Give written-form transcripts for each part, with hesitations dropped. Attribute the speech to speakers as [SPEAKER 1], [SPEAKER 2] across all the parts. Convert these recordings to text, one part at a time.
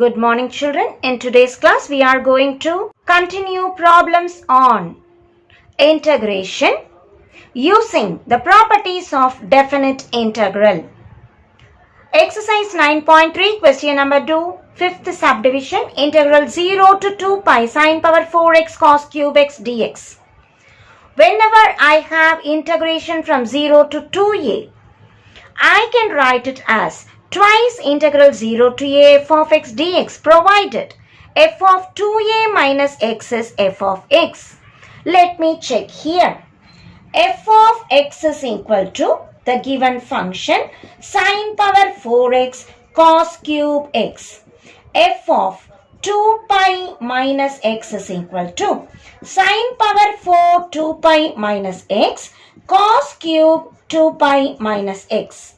[SPEAKER 1] Good morning, children. In today's class, we are going to continue problems on integration using the properties of definite integral. Exercise 9.3, question number 2, fifth subdivision, integral 0 to 2 pi sine power 4x cos cube x dx. Whenever I have integration from 0 to 2a, I can write it as twice integral 0 to a f of x dx, provided f of 2a minus x is f of x. Let me check here. F of x is equal to the given function sine power 4x cos cube x. F of 2 pi minus x is equal to sine power 4 2 pi minus x cos cube 2 pi minus x.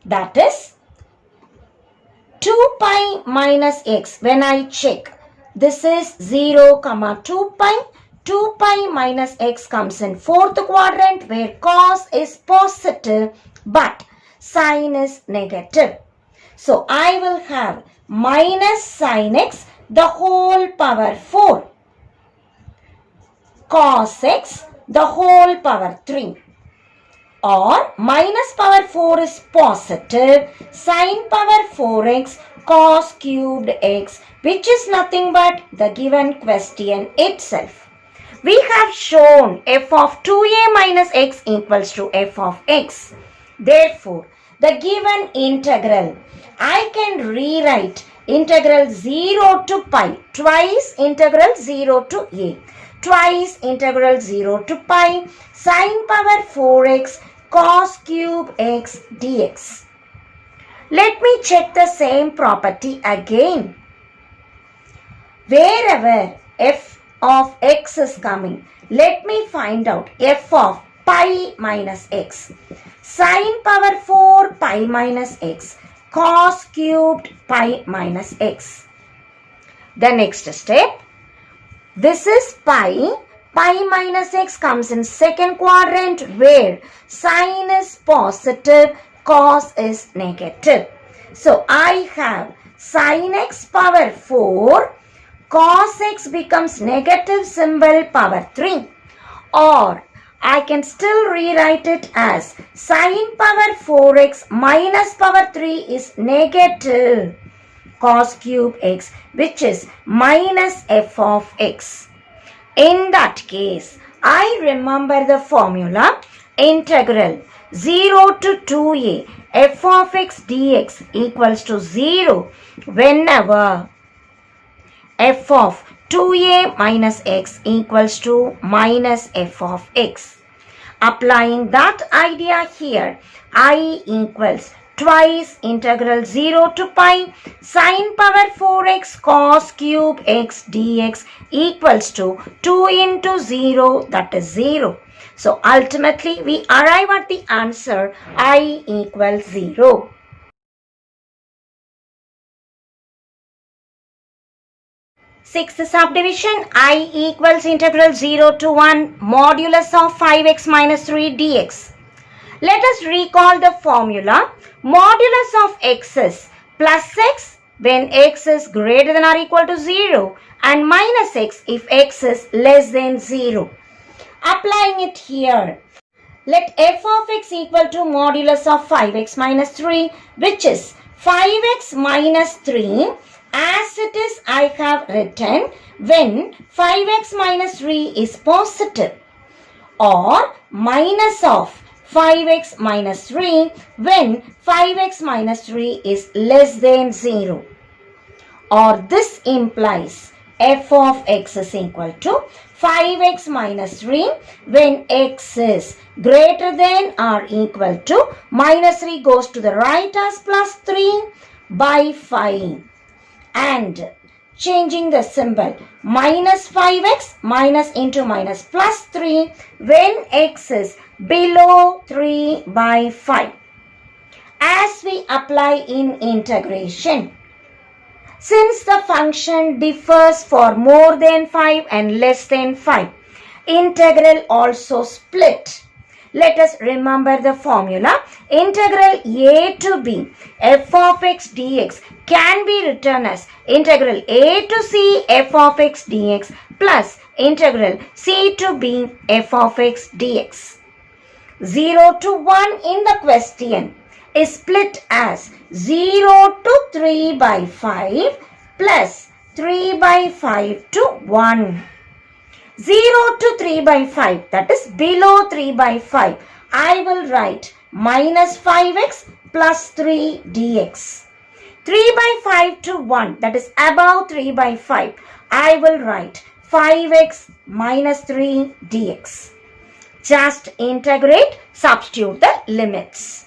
[SPEAKER 1] That is 2 pi minus x. When I check, this is 0, 2 pi. 2 pi minus x comes in fourth quadrant where cos is positive but sine is negative. So I will have minus sine x the whole power 4, cos x the whole power 3. Or minus power 4 is positive, sine power 4x cos cubed x, which is nothing but the given question itself. We have shown f of 2a minus x equals to f of x. Therefore, the given integral, I can rewrite integral 0 to pi, twice integral 0 to a, twice integral 0 to pi, sine power 4x cos cube x dx. Let me check the same property again. Wherever f of x is coming, let me find out f of pi minus x. Sine power 4 pi minus x cos cubed pi minus x. The next step, this is pi. Pi minus x comes in second quadrant where sine is positive, cos is negative. So I have sine x power 4, cos x becomes negative symbol power 3. Or I can still rewrite it as sine power 4x minus power 3 is negative cos cube x, which is minus f of x. In that case, I remember the formula integral 0 to 2a f of x dx equals to 0 whenever f of 2a minus x equals to minus f of x. Applying that idea here, I equals twice integral 0 to pi sine power 4x cos cube x dx equals to 2 into 0, that is 0. So ultimately we arrive at the answer I equals 0. Sixth subdivision, I equals integral 0 to 1 modulus of 5x minus 3 dx. Let us recall the formula. Modulus of x is plus x when x is greater than or equal to 0 and minus x if x is less than 0. Applying it here, let f of x equal to modulus of 5x minus 3, which is 5x minus 3 as it is I have written when 5x minus 3 is positive, or minus of 5x minus 3 when 5x minus 3 is less than 0. Or this implies f of x is equal to 5x minus 3 when x is greater than or equal to minus 3 goes to the right as plus 3 by 5. And changing the symbol, minus 5x minus into minus plus 3 when x is below 3 by 5. As we apply in integration, since the function differs for more than 5 and less than 5, integral also split. Let us remember the formula. Integral a to b f of x dx can be written as integral a to c f of x dx plus integral c to b f of x dx. 0 to 1 in the question is split as 0 to 3 by 5 plus 3 by 5 to 1. 0 to 3 by 5, that is below 3 by 5. I will write minus 5x plus 3 dx. 3 by 5 to 1, that is above 3 by 5. I will write 5x minus 3 dx. Just integrate, substitute the limits.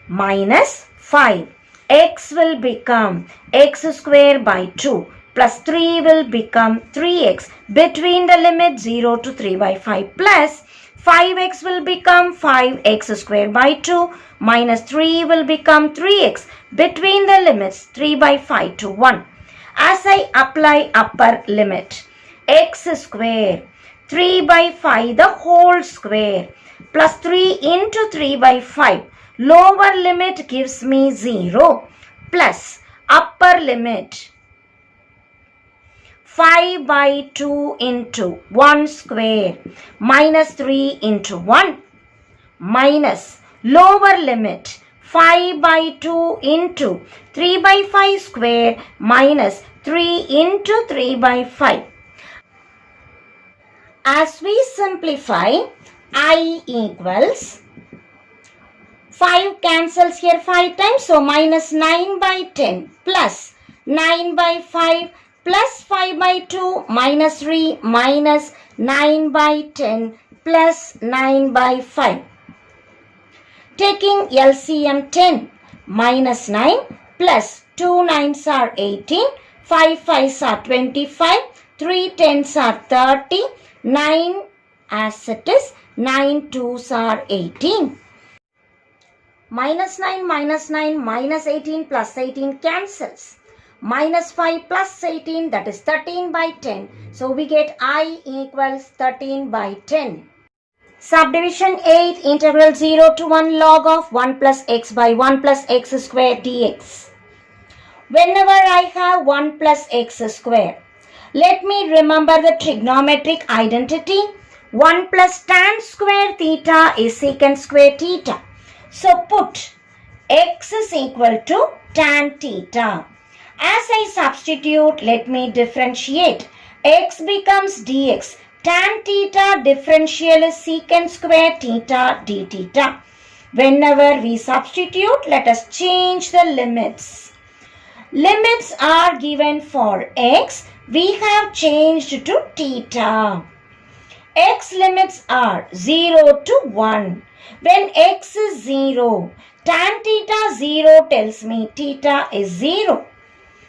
[SPEAKER 1] Minus 5. X will become x square by 2 plus 3 will become 3x between the limit 0 to 3 by 5 plus 5x will become 5x square by 2 minus 3 will become 3x between the limits 3 by 5 to 1. As I apply upper limit, x square 3 by 5 the whole square plus 3 into 3 by 5. Lower limit gives me 0 plus upper limit 5 by 2 into 1 square minus 3 into 1 minus lower limit 5 by 2 into 3 by 5 square minus 3 into 3 by 5. As we simplify, I equals 5 cancels here 5 times, so minus 9 by 10 plus 9 by 5 plus 5 by 2 minus 3 minus 9 by 10 plus 9 by 5. Taking LCM 10 minus 9 plus 2 9s are 18, 5 5s are 25, 3 10s are 30, 9 as it is, 9 2s are 18. Minus 9 minus 18 plus 18 cancels. Minus 5 plus 18, that is 13 by 10. So we get I equals 13 by 10. Subdivision 8, integral 0 to 1 log of 1 plus x by 1 plus x square dx. Whenever I have 1 plus x square, let me remember the trigonometric identity. 1 plus tan square theta is secant square theta. So put x is equal to tan theta. As I substitute, let me differentiate. X becomes dx. Tan theta differential is secant square theta d theta. Whenever we substitute, let us change the limits. Limits are given for x. We have changed to theta. X limits are 0 to 1. When x is 0, tan theta 0 tells me theta is 0.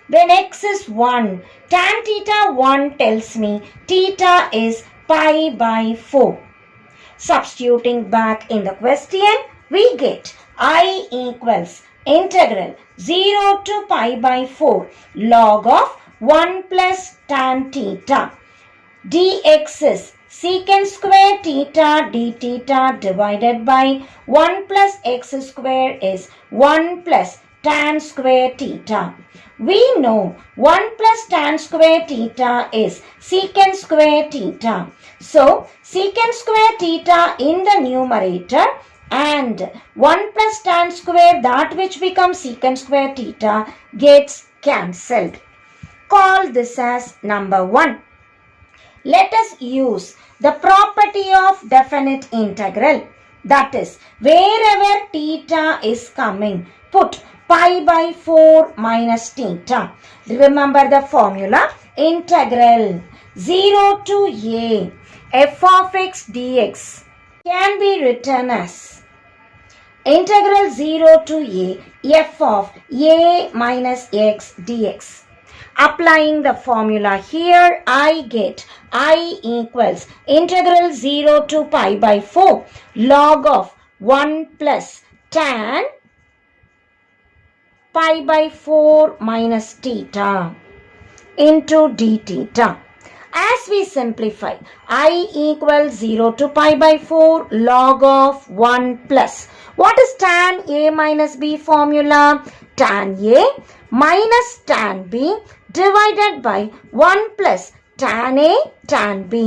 [SPEAKER 1] When x is 1, tan theta 1 tells me theta is pi by 4. Substituting back in the question, we get I equals integral 0 to pi by 4 log of 1 plus tan theta. Dx is secant square theta d theta divided by 1 plus x square is 1 plus tan square theta. We know 1 plus tan square theta is secant square theta. So, secant square theta in the numerator and 1 plus tan square, that which becomes secant square theta, gets cancelled. Call this as number 1. Let us use the property of definite integral. That is, wherever theta is coming, put pi by 4 minus theta. Remember the formula. Integral 0 to a f of x dx can be written as integral 0 to a f of a minus x dx. Applying the formula here, I get I equals integral 0 to pi by 4 log of 1 plus tan pi by 4 minus theta into d theta. As we simplify, I equals 0 to pi by 4 log of 1 plus. What is tan A minus B formula? Tan A minus tan B divided by 1 plus tan A tan B.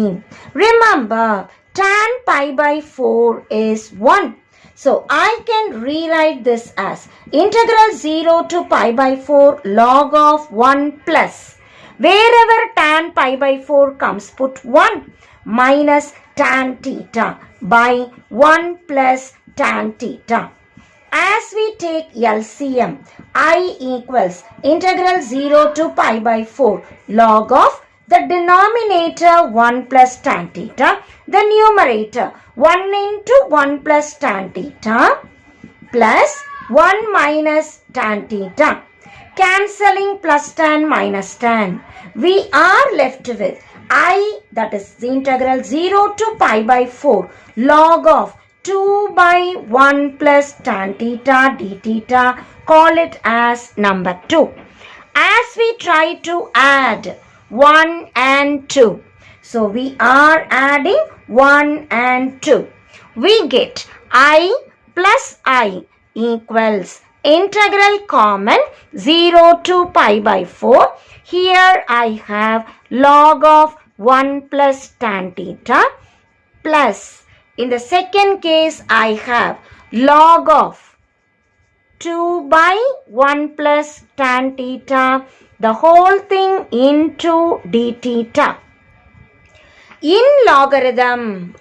[SPEAKER 1] Remember, tan pi by 4 is 1. So, I can rewrite this as integral 0 to pi by 4 log of 1 plus. Wherever tan pi by 4 comes, put 1 minus tan theta by 1 plus tan theta. As we take LCM, I equals integral 0 to pi by 4 log of the denominator 1 plus tan theta, the numerator 1 into 1 plus tan theta plus 1 minus tan theta. Cancelling plus tan minus tan. We are left with I, that is the integral 0 to pi by 4 log of 2 by 1 plus tan theta d theta. Call it as number 2. As we try to add 1 and 2. So we are adding 1 and 2. We get I plus I equals integral common 0 to pi by 4. Here I have log of 1 plus tan theta plus in the second case I have log of 2 by 1 plus tan theta, the whole thing into d theta. In logarithm,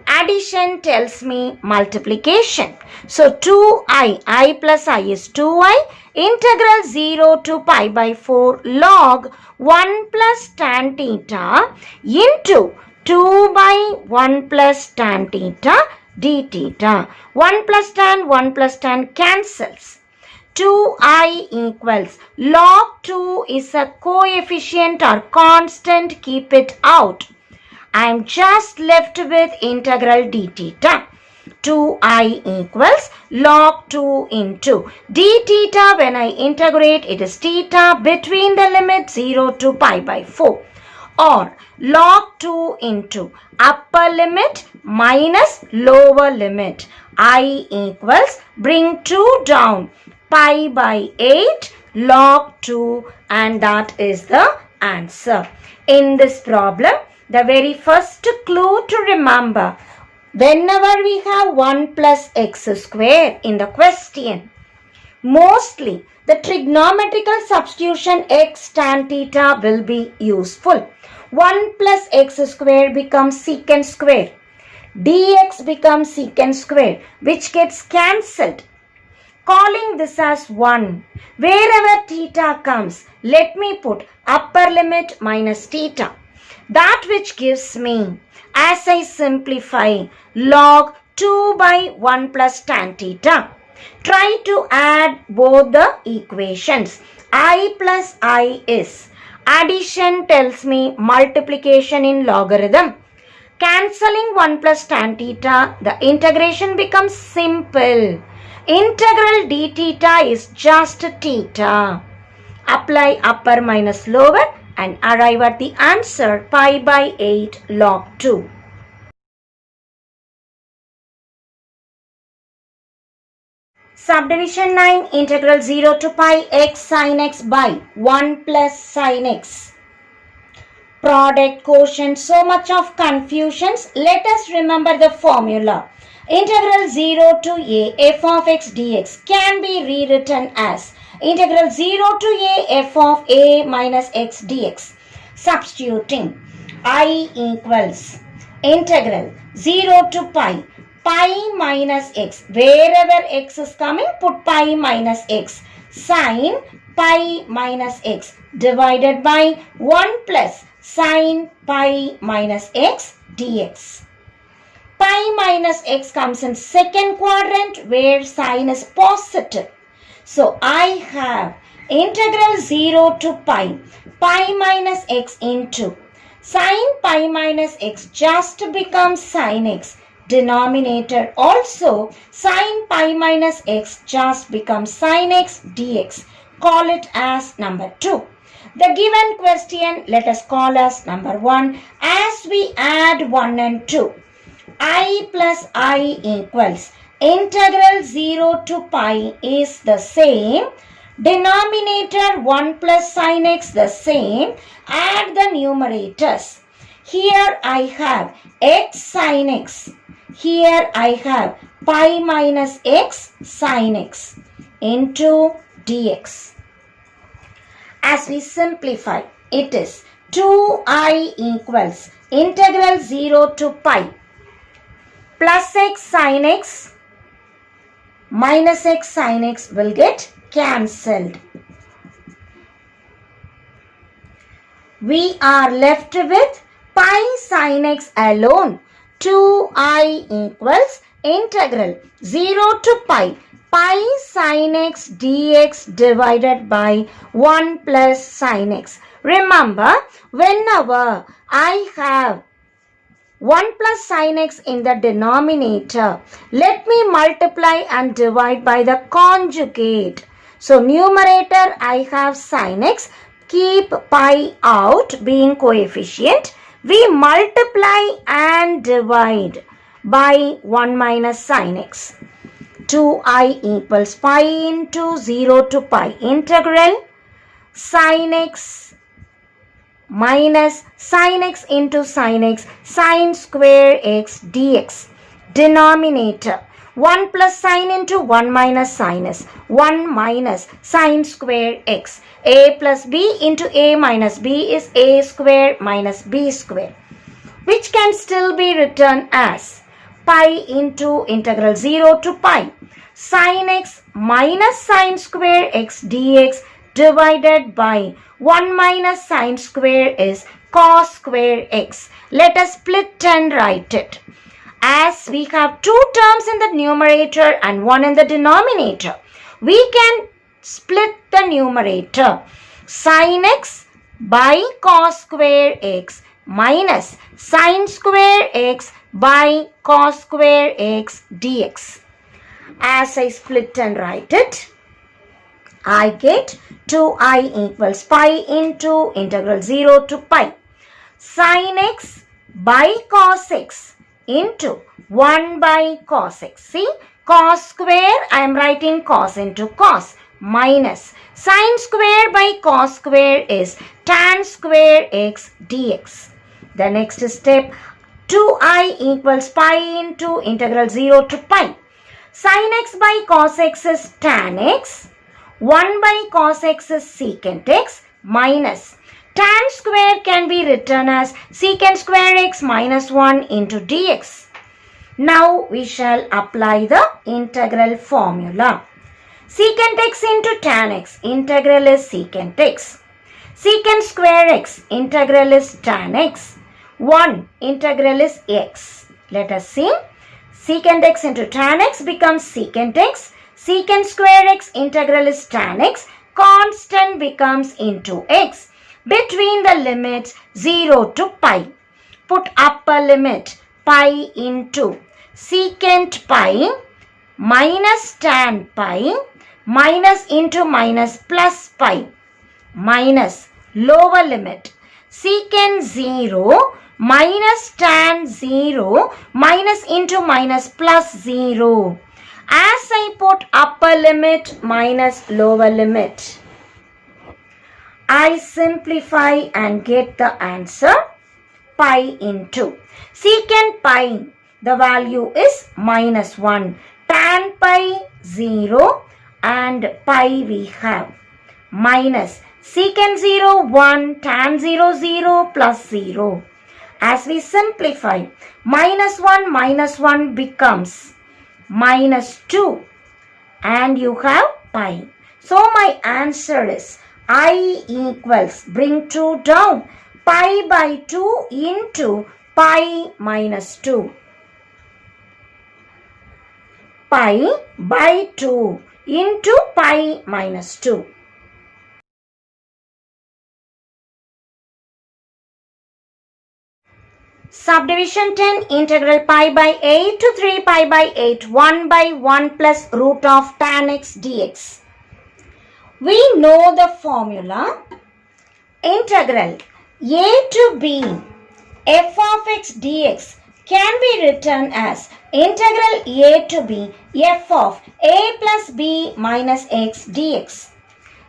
[SPEAKER 1] addition tells me multiplication. So 2i, I plus I is 2i, integral 0 to pi by 4 log 1 plus tan theta into 2 by 1 plus tan theta d theta. 1 plus tan cancels. 2i equals log 2 is a coefficient or constant, keep it out. I am just left with integral d theta. 2i equals log 2 into d theta. When I integrate, it is theta between the limit 0 to pi by 4. Or log 2 into upper limit minus lower limit. I equals bring 2 down, pi by 8 log 2, and that is the answer. In this problem, the very first clue to remember, whenever we have 1 plus x square in the question, mostly the trigonometrical substitution x tan theta will be useful. 1 plus x square becomes secant square. Dx becomes secant square, which gets cancelled. Calling this as 1. Wherever theta comes, let me put upper limit minus theta. That which gives me, as I simplify, log 2 by 1 plus tan theta. Try to add both the equations. I plus I is. Addition tells me multiplication in logarithm. Cancelling 1 plus tan theta, the integration becomes simple. Integral d theta is just theta. Apply upper minus lower and arrive at the answer pi by 8 log 2. Subdivision 9, integral 0 to pi x sin x by 1 plus sin x. Product, quotient, so much of confusions. Let us remember the formula. Integral 0 to a f of x dx can be rewritten as integral 0 to a f of a minus x dx. Substituting, I equals integral 0 to pi minus x. Wherever x is coming, put pi minus x. Sin pi minus x divided by 1 plus sin pi minus x dx. Pi minus x comes in second quadrant where sign is positive. So I have integral 0 to pi minus x into sin pi minus x just becomes sin x. Denominator also sin pi minus x just becomes sin x dx. call it as number 2. The given question let us call as number 1. As we add 1 and 2, I plus I equals integral 0 to pi is the same. Denominator 1 plus sin x the same. Add the numerators. Here I have x sin x. Here I have pi minus x sin x into dx. As we simplify, it is 2I equals integral 0 to pi plus x sin x minus x sin x will get cancelled. We are left with pi sin x alone. 2I equals integral 0 to pi sin x dx divided by 1 plus sin x. Remember, whenever I have 1 plus sin x in the denominator, let me multiply and divide by the conjugate. So, numerator I have sin x, keep pi out being coefficient. We multiply and divide by 1 minus sin x. 2I equals pi into 0 to pi integral sin x minus sin x into sin x sin square x dx. Denominator 1 plus sin into 1 minus sin s. 1 minus sin square x. A plus b into a minus b is a square minus b square, which can still be written as pi into integral 0 to pi sin x minus sin square x dx divided by 1 minus sin square is cos square x. Let us split and write it. As we have 2 terms in the numerator and 1 in the denominator, we can split the numerator. Sin x by cos square x minus sin square x by cos square x dx. As I split and write it, I get 2I equals pi into integral 0 to pi sin x by cos x into 1 by cos x. See, cos square, I am writing cos into cos minus sin square by cos square is tan square x dx. The next step, 2I equals pi into integral 0 to pi. Sin x by cos x is tan x. 1 by cos x is secant x minus tan square can be written as secant square x minus 1 into dx. Now we shall apply the integral formula. Secant x into tan x, integral is secant x. Secant square x, integral is tan x. 1, integral is x. Let us see. Secant x into tan x becomes secant x. Secant square x, integral is tan x. Constant becomes into x. Between the limits 0 to pi, put upper limit pi into secant pi minus tan pi minus into minus plus pi minus lower limit secant 0 minus tan 0 minus into minus plus 0. As I put upper limit minus lower limit, I simplify and get the answer pi into secant pi, the value is minus 1, tan pi 0 and pi we have minus secant 0 1, tan 0 0 plus 0. As we simplify, minus 1 becomes minus 2 and you have pi. So my answer is I equals, bring 2 down, pi by 2 into pi minus 2. Pi by 2 into pi minus 2. Subdivision 10, integral pi by 8 to 3 pi by 8, 1 by 1 plus root of tan x dx. We know the formula. Integral a to b f of x dx can be written as integral a to b f of a plus b minus x dx.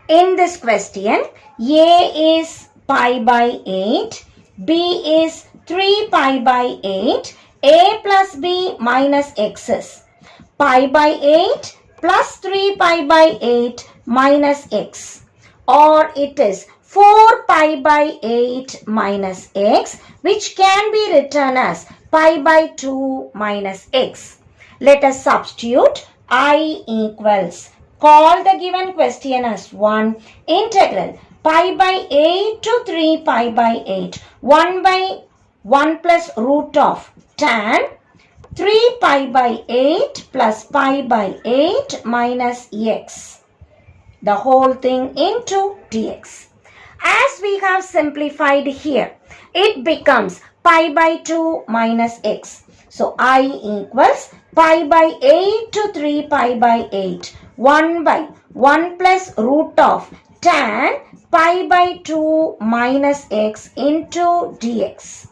[SPEAKER 1] In this question, a is pi by 8, b is 3 pi by 8, a plus b minus x is pi by 8 plus 3 pi by 8 minus x, or it is 4 pi by 8 minus x, which can be written as pi by 2 minus x. Let us substitute I equals, call the given question as 1, integral pi by 8 to 3 pi by 8, 1 by 1 plus root of tan 3 pi by 8 plus pi by 8 minus x. The whole thing into dx. As we have simplified here, it becomes pi by 2 minus x. So I equals pi by 8 to 3 pi by 8, 1 by 1 plus root of tan pi by 2 minus x into dx.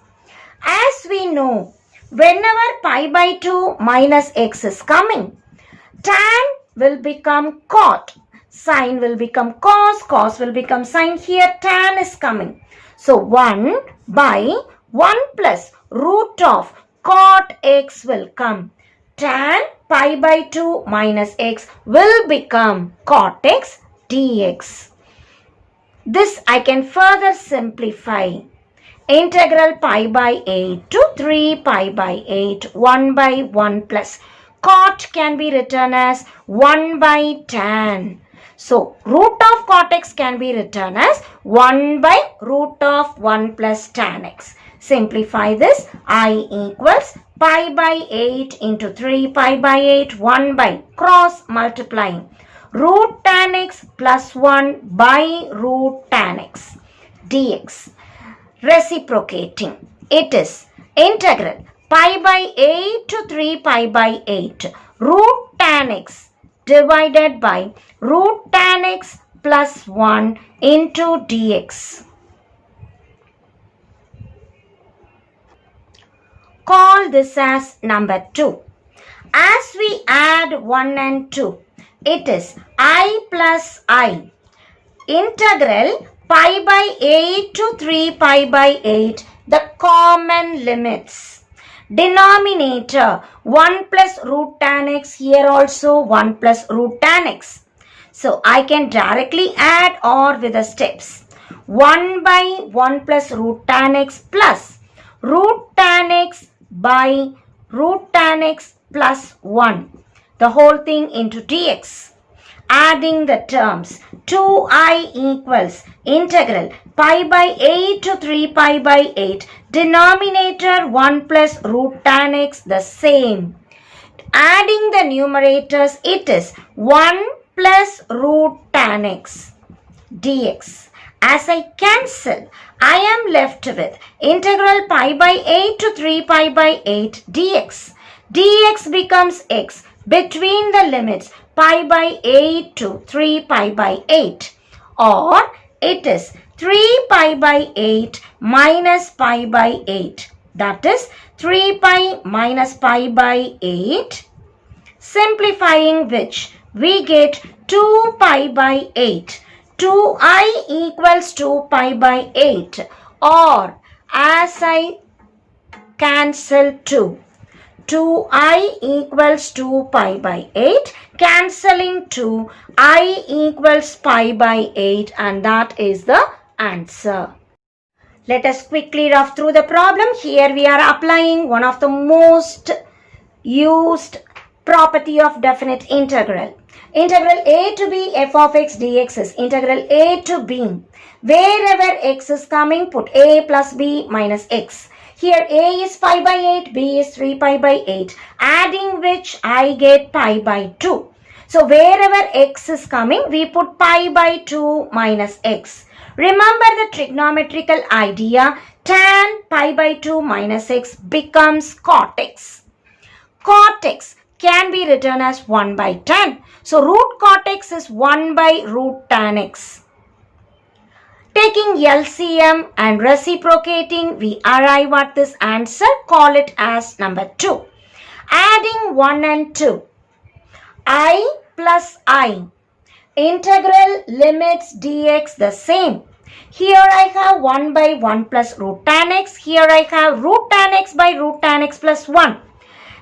[SPEAKER 1] As we know, whenever pi by 2 minus x is coming, tan will become cot, sine will become cos, cos will become sine. Here tan is coming. So 1 by 1 plus root of cot x will come. Tan pi by 2 minus x will become cot x dx. This I can further simplify. Integral pi by 8 to 3 pi by 8, 1 by 1 plus cot can be written as 1 by tan. So, root of cot x can be written as 1 by root of 1 plus tan x. Simplify this. I equals pi by 8 into 3 pi by 8, 1 by cross multiplying root tan x plus 1 by root tan x dx. Reciprocating. It is integral pi by 8 to 3 pi by 8 root tan x divided by root tan x plus 1 into dx. Call this as number 2. As we add 1 and 2, it is I plus I. Integral pi by 8 to 3 pi by 8, the common limits. Denominator 1 plus root tan x, here also 1 plus root tan x. So I can directly add or with the steps. 1 by 1 plus root tan x plus root tan x by root tan x plus 1. The whole thing into dx. Adding the terms, 2i equals integral pi by 8 to 3 pi by 8, denominator 1 plus root tan x the same. Adding the numerators, it is 1 plus root tan x dx. As I cancel, I am left with integral pi by 8 to 3 pi by 8 dx. Dx becomes x between the limits pi by 8 to 3 pi by 8, or it is 3 pi by 8 minus pi by 8, that is 3 pi minus pi by 8, simplifying which we get 2 pi by 8. 2i equals 2 pi by 8, or as I cancel 2i equals 2 pi by 8, cancelling 2, I equals pi by 8, and that is the answer. Let us quickly rough through the problem. Here we are applying one of the most used property of definite integral. Integral a to b f of x dx is integral a to b. Wherever x is coming, put a plus b minus x. Here a is pi by 8, b is 3 pi by 8, adding which I get pi by 2. So wherever x is coming, we put pi by 2 minus x. Remember the trigonometrical idea, tan pi by 2 minus x becomes cot x. Cot x can be written as 1 by 10. So root cot x is 1 by root tan x. Taking LCM and reciprocating, we arrive at this answer. Call it as number 2. Adding 1 and 2. I plus I. Integral limits dx the same. Here I have 1 by 1 plus root tan x. Here I have root tan x by root tan x plus 1.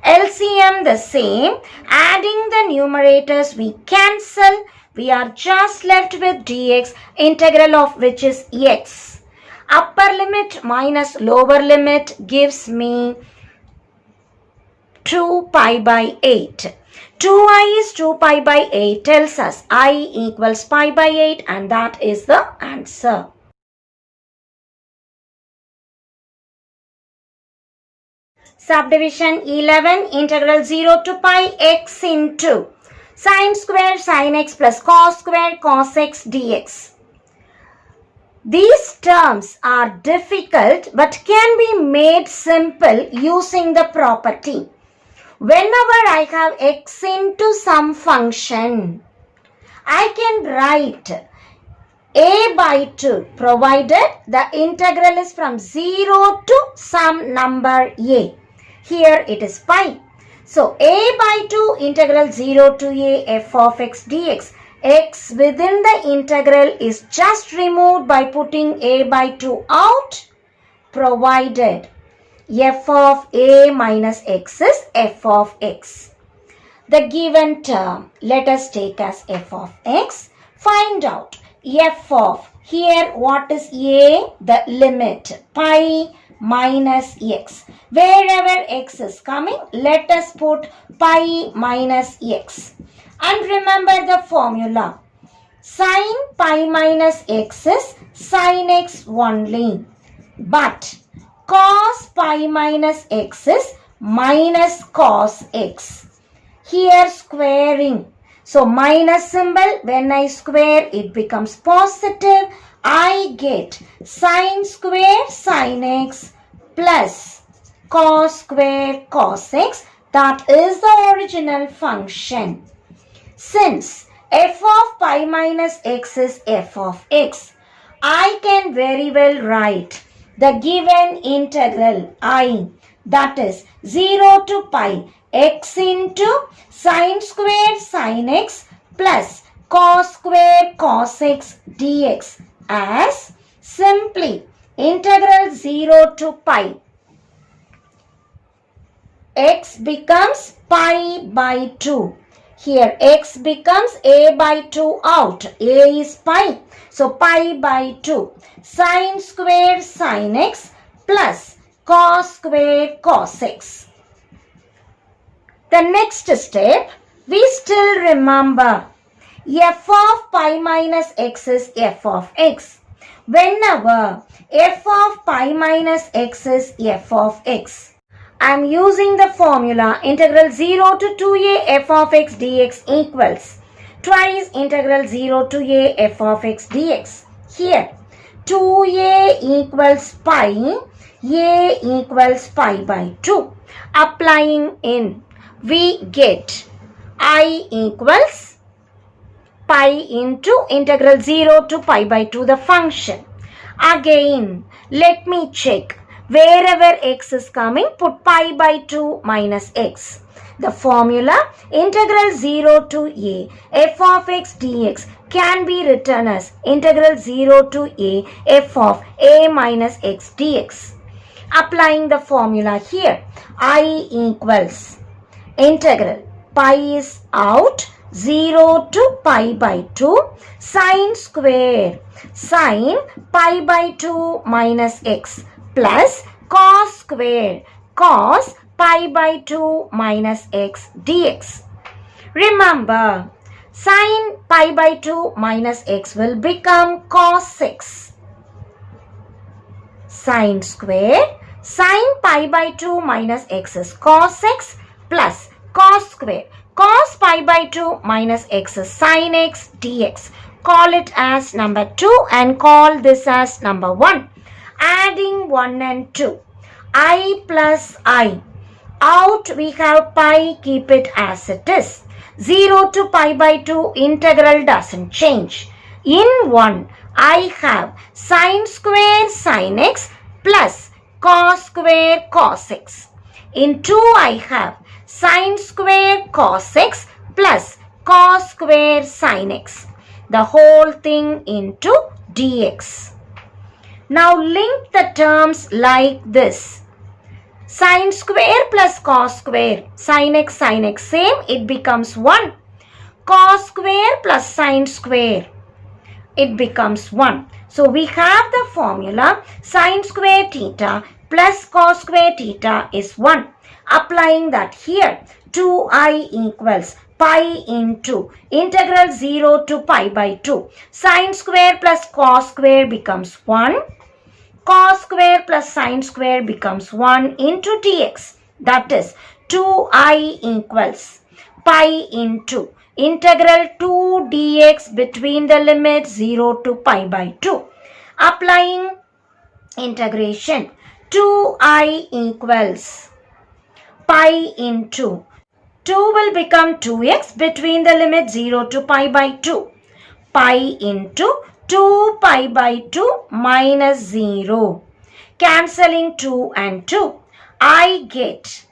[SPEAKER 1] LCM the same. Adding the numerators, we cancel. We are just left with dx, integral of which is x. Upper limit minus lower limit gives me 2 pi by 8. 2i is 2 pi by 8 tells us I equals pi by 8, and that is the answer. Subdivision 11, integral 0 to pi x into sin square sin x plus cos square cos x dx. These terms are difficult but can be made simple using the property. Whenever I have x into some function, I can write a by 2 provided the integral is from 0 to some number a. Here it is pi. So a by 2 integral 0 to a f of x dx. X within the integral is just removed by putting a by 2 out, provided f of a minus x is f of x. The given term, let us take as f of x. Find out f of, here what is a? The limit, pi minus x. Wherever x is coming, let us put pi minus x. And remember the formula. Sin pi minus x is sin x only. But cos pi minus x is minus cos x. Here squaring. So minus symbol, when I square, it becomes positive. I get sin square sin x plus cos square cos x. That is the original function. Since f of pi minus x is f of x, I can very well write the given integral I, that is 0 to pi x into sin square sin x plus cos square cos x dx as simply integral 0 to pi. X becomes pi by 2. Here x becomes a by 2 out. A is pi. So pi by 2 sin square sin x plus cos square cos x. The next step, we still remember f of pi minus x is f of x. Whenever f of pi minus x is f of x, I am using the formula integral 0 to 2a f of x dx equals twice integral 0 to a f of x dx. Here 2a equals pi, a equals pi by 2. Applying in, we get I equals pi into integral 0 to pi by 2 the function. Again, let me check. Wherever x is coming, put pi by 2 minus x. The formula integral 0 to a f of x dx can be written as integral 0 to a f of a minus x dx. Applying the formula here, I equals integral pi is out, 0 to pi by 2 sin square sin pi by 2 minus x plus cos square cos pi by 2 minus x dx. Remember, sin pi by 2 minus x will become cos x. Sin square sin pi by 2 minus x is cos x plus cos square cos pi by 2 minus x is sin x dx. Call it as number 2 and call this as number 1. Adding 1 and 2. I plus I. Out we have pi, keep it as it is. 0 to pi by 2 integral doesn't change. In 1 I have sine square sin x plus cos square cos x. In 2 I have sine square cos x plus cos square sin x. The whole thing into dx. Now link the terms like this. Sine square plus cos square, sin x same, it becomes 1. Cos square plus sin square, it becomes 1. So we have the formula sin square theta plus cos square theta is 1. Applying that here, 2i equals pi into integral 0 to pi by 2. Sin square plus cos square becomes 1. Cos square plus sin square becomes 1 into dx. That is 2i equals pi into integral 2 dx between the limits 0 to pi by 2. Applying integration, 2i equals pi into 2 will become 2x between the limit 0 to pi by 2. Pi into 2 pi by 2 minus 0. Cancelling 2 and 2. I get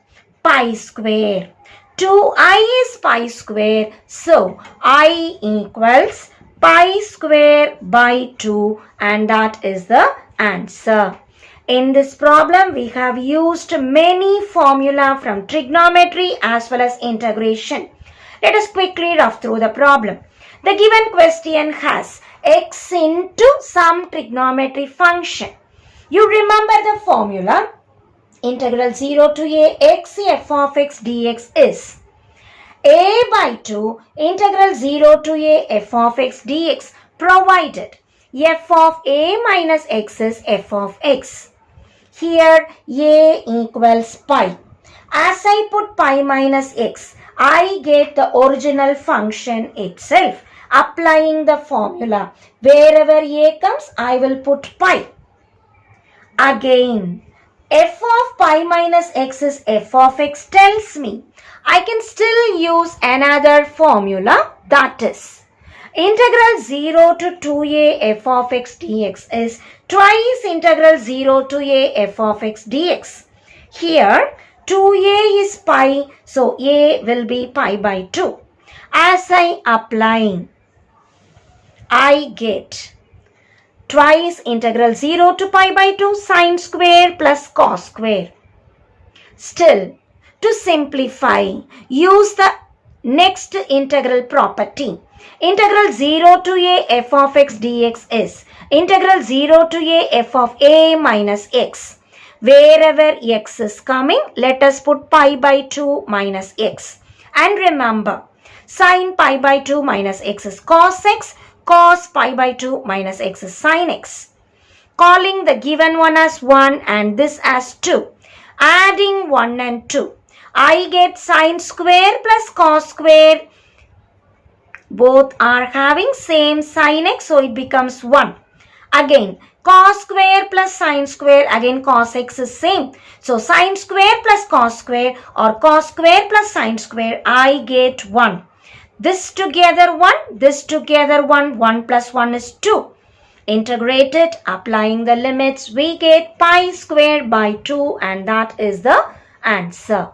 [SPEAKER 1] pi square. 2i is pi square. So, I equals pi square by 2 and that is the answer. In this problem, we have used many formula from trigonometry as well as integration. Let us quickly rough through the problem. The given question has x into some trigonometry function. You remember the formula. Integral 0 to a x f of x dx is a by 2 integral 0 to a f of x dx provided f of a minus x is f of x. Here a equals pi. As I put pi minus x, I get the original function itself. Applying the formula, wherever a comes, I will put pi. Again, f of pi minus x is f of x tells me I can still use another formula, that is integral 0 to 2a f of x dx is twice integral 0 to a f of x dx. Here 2a is pi, so a will be pi by 2. As I apply, I get twice integral 0 to pi by 2 sin square plus cos square. Still, to simplify, use the next integral property. Integral 0 to a f of x dx is integral 0 to a f of a minus x. Wherever x is coming, let us put pi by 2 minus x. And remember, sin pi by 2 minus x is cos x. Cos pi by 2 minus x is sin x. Calling the given one as 1 and this as 2. Adding 1 and 2. I get sin square plus cos square. Both are having same sin x, so it becomes 1. Again, cos square plus sin square, again cos x is same. So, sin square plus cos square or cos square plus sin square, I get 1. This together 1, this together 1, 1 plus 1 is 2. Integrated, applying the limits, we get pi square by 2 and that is the answer.